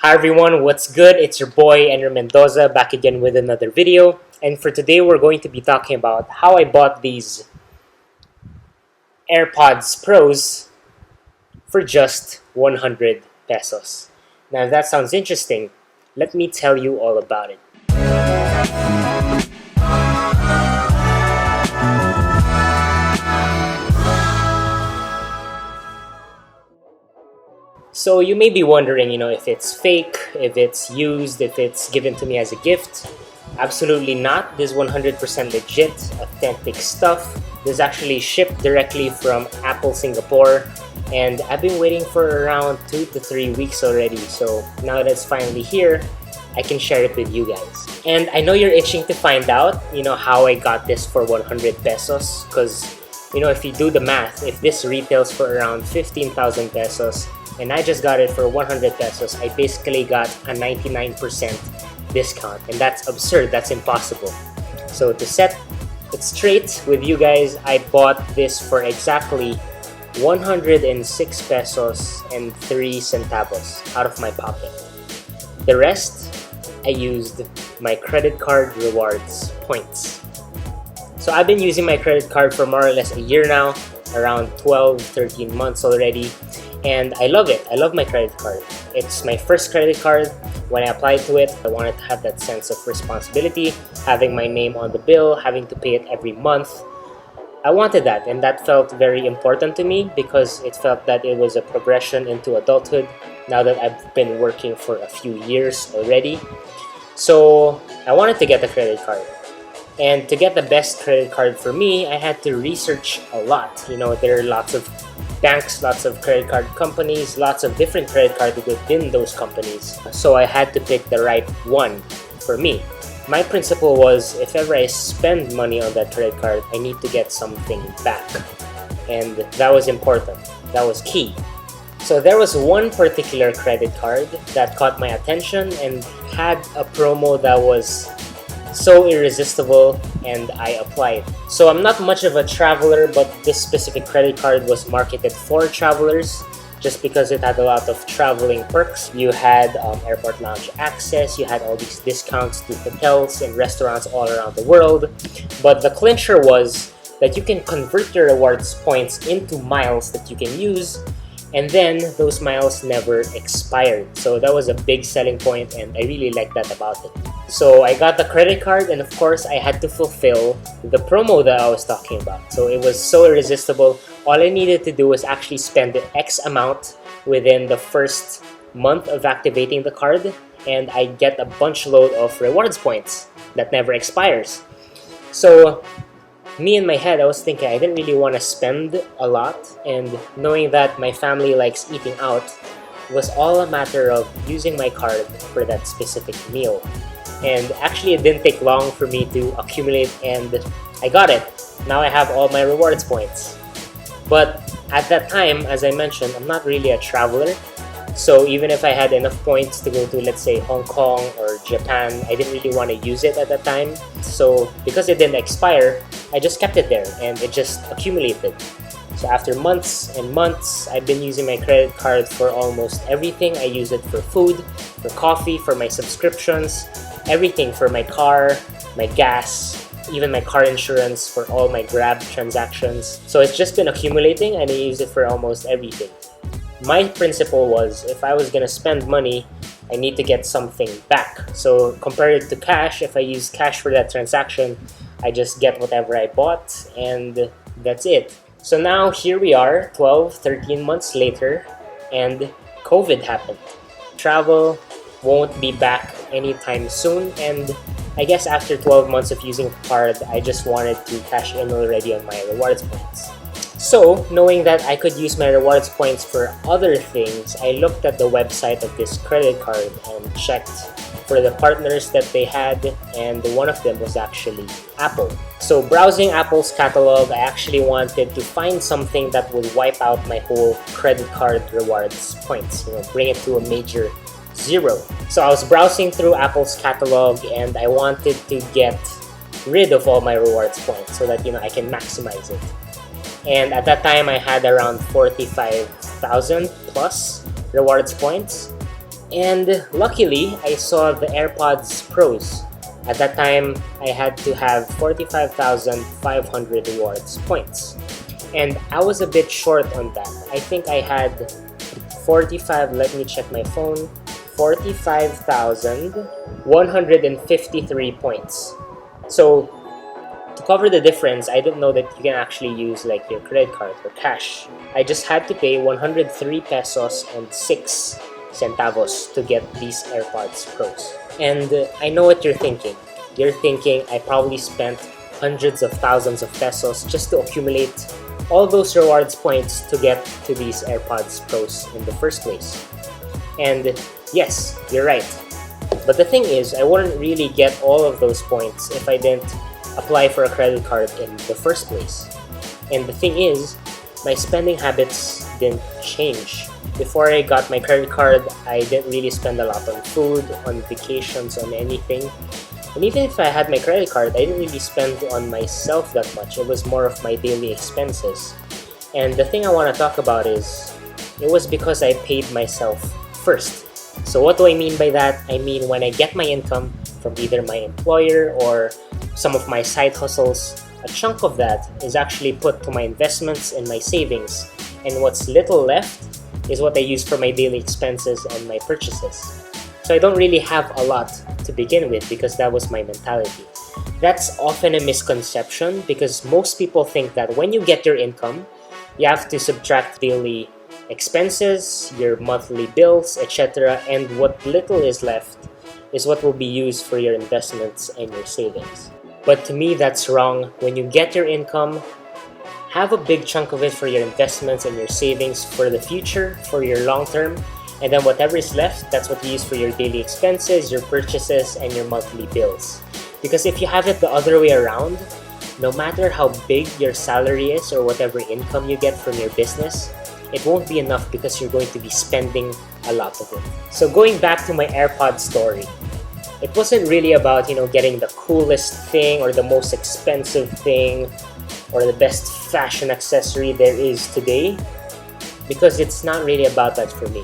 Hi everyone, what's good? It's your boy Enner Mendoza back again with another video. And for today we're going to be talking about how I bought these AirPods Pros for just 100 pesos. Now if that sounds interesting, let me tell you all about it. So you may be wondering, if it's fake, if it's used, if it's given to me as a gift. Absolutely not. This is 100% legit, authentic stuff. This is actually shipped directly from Apple Singapore, and I've been waiting for around 2 to 3 weeks already. So now that it's finally here, I can share it with you guys. And I know you're itching to find out, how I got this for 100 pesos, because if you do the math, if this retails for around 15,000 pesos, and I just got it for 100 pesos, I basically got a 99% discount, and that's absurd, that's impossible. So to set it straight with you guys, I bought this for exactly 106 pesos and 3 centavos out of my pocket. The rest, I used my credit card rewards points. So I've been using my credit card for more or less a year now, around 12-13 months already, and I love it. I love my credit card. It's my first credit card. When I applied to it, I wanted to have that sense of responsibility, having my name on the bill, having to pay it every month. I wanted that, and that felt very important to me because it felt that it was a progression into adulthood now that I've been working for a few years already. So I wanted to get a credit card. And to get the best credit card for me, I had to research a lot. There are lots of banks, lots of credit card companies, lots of different credit cards within those companies. So I had to pick the right one for me. My principle was, if ever I spend money on that credit card, I need to get something back. And that was important. That was key. So there was one particular credit card that caught my attention and had a promo that was so irresistible, and I applied. So I'm not much of a traveler, but this specific credit card was marketed for travelers just because it had a lot of traveling perks. You had airport lounge access, you had all these discounts to hotels and restaurants all around the world. But the clincher was that you can convert your rewards points into miles that you can use, and then those miles never expired. So that was a big selling point, and I really liked that about it. So I got the credit card, and of course I had to fulfill the promo that I was talking about. So it was so irresistible. All I needed to do was actually spend the X amount within the first month of activating the card, and I get a bunch load of rewards points that never expires. So me in my head, I was thinking I didn't really want to spend a lot, and knowing that my family likes eating out was all a matter of using my card for that specific meal. And actually it didn't take long for me to accumulate, and I got it. Now I have all my rewards points. But at that time, as I mentioned, I'm not really a traveler. So even if I had enough points to go to, let's say, Hong Kong or Japan, I didn't really want to use it at that time. So because it didn't expire, I just kept it there and it just accumulated. So after months and months, I've been using my credit card for almost everything. I use it for food, for coffee, for my subscriptions, everything, for my car, my gas, even my car insurance, for all my Grab transactions. So it's just been accumulating, and I use it for almost everything. My principle was, if I was gonna spend money, I need to get something back. So compared to cash, if I use cash for that transaction, I just get whatever I bought, and that's it. So now here we are, 12-13 months later, and COVID happened. Travel won't be back anytime soon, and I guess after 12 months of using the card, I just wanted to cash in already on my rewards points. So, knowing that I could use my rewards points for other things, I looked at the website of this credit card and checked for the partners that they had, and one of them was actually Apple. So browsing Apple's catalog, I actually wanted to find something that would wipe out my whole credit card rewards points, bring it to a major zero. So I was browsing through Apple's catalog, and I wanted to get rid of all my rewards points so that I can maximize it. And at that time I had around 45,000 plus rewards points, And luckily, I saw the AirPods Pros. At that time, I had to have 45,500 rewards points. And I was a bit short on that. I think I had 45, let me check my phone, 45,153 points. So to cover the difference, I didn't know that you can actually use like your credit card or cash. I just had to pay 103 pesos and 6 centavos to get these AirPods Pros. And I know what you're thinking. You're thinking I probably spent hundreds of thousands of pesos just to accumulate all those rewards points to get to these AirPods Pros in the first place. And yes, you're right. But the thing is, I wouldn't really get all of those points if I didn't apply for a credit card in the first place. And the thing is, my spending habits didn't change. Before I got my credit card, I didn't really spend a lot on food, on vacations, on anything. And even if I had my credit card, I didn't really spend on myself that much. It was more of my daily expenses. And the thing I want to talk about is, it was because I paid myself first. So what do I mean by that? I mean when I get my income from either my employer or some of my side hustles, a chunk of that is actually put to my investments and my savings. And what's little left is what I use for my daily expenses and my purchases. So I don't really have a lot to begin with because that was my mentality. That's often a misconception because most people think that when you get your income, you have to subtract daily expenses, your monthly bills, etc. And what little is left is what will be used for your investments and your savings. But to me, that's wrong. When you get your income, have a big chunk of it for your investments and your savings for the future, for your long term. And then whatever is left, that's what you use for your daily expenses, your purchases, and your monthly bills. Because if you have it the other way around, no matter how big your salary is or whatever income you get from your business, it won't be enough because you're going to be spending a lot of it. So going back to my AirPods story, it wasn't really about, getting the coolest thing or the most expensive thing or the best fashion accessory there is today, because it's not really about that for me.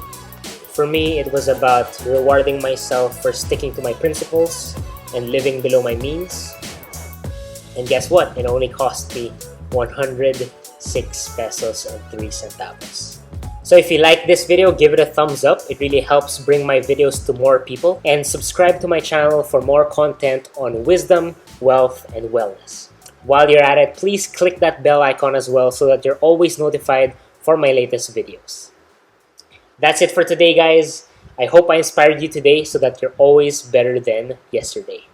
For me, it was about rewarding myself for sticking to my principles and living below my means. And guess what? It only cost me 106 pesos and 3 centavos. So if you like this video, give it a thumbs up. It really helps bring my videos to more people. And subscribe to my channel for more content on wisdom, wealth, and wellness. While you're at it, please click that bell icon as well so that you're always notified for my latest videos. That's it for today, guys. I hope I inspired you today so that you're always better than yesterday.